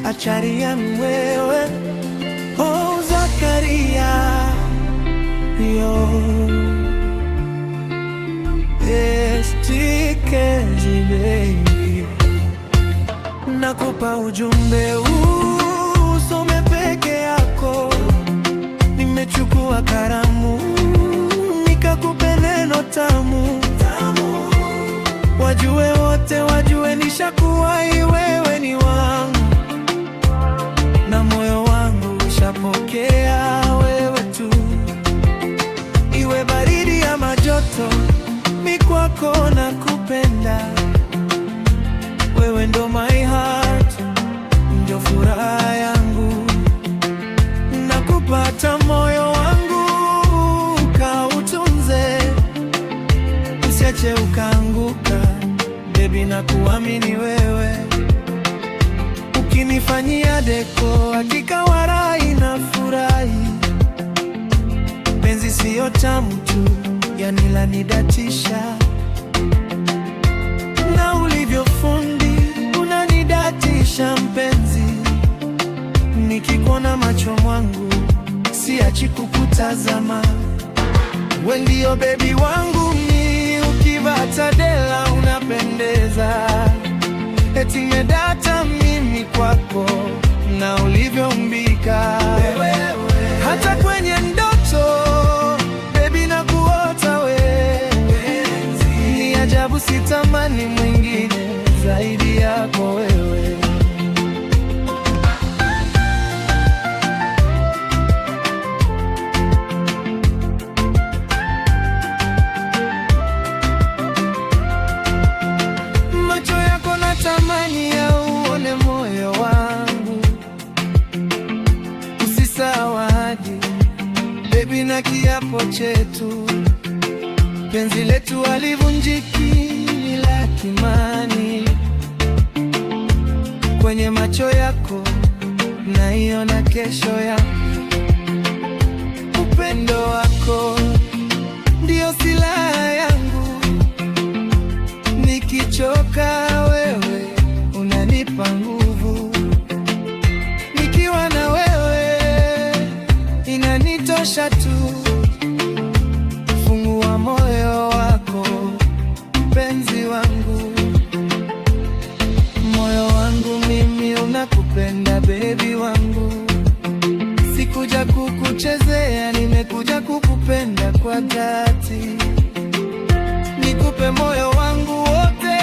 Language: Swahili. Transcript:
Acharian wewe, oh Zakaria, yo estikezi baby. Nakupa ujumbe huu, usome peke yako. Nimechukua karamu, nikakupe neno tamu. Wajue wote, wajue nishakuwahi, wewe ni wangu, na moyo wangu ushapokea wewe tu. Iwe baridi ama joto, mi kwako nakupenda. Wewe ndo my heart, ndio furaha yangu. Nakupata moyo wangu, kautunze, usiache ukaanguka. Baby, nakuamini wewe, ukinifanyia deko hakika warai na furahi. Penzi siyo tamu tu, yani lanidatisha, na ulivyofundi unanidatisha mpenzi. Nikikuona macho mwangu siachi kukutazama. We ndio baby wangu mi, ukivaa Tadela unapendeza. Eti nimedata mimi kwako, na ulivyoumbika hata kwenye ndoto baby nakuota wewe. Ni ajabu, sitamani mwingine zaidi yako wewe. Tamani ya uone moyo wangu, usisahau ahadi baby na kiapo chetu. Penzi letu halivunjiki, ni la kimani. Kwenye macho yako naiona kesho yangu. Upendo wako ndio silaha yangu, nikichoka wewe unanipa nguvu. Nikiwa na wewe inanitosha tu. Fungua moyo wako mpenzi wangu, moyo wangu mimi unakupenda baby wangu. Sikuja kukuchezea, nimekuja kukupenda kwa dhati. Nikupe moyo wangu wote,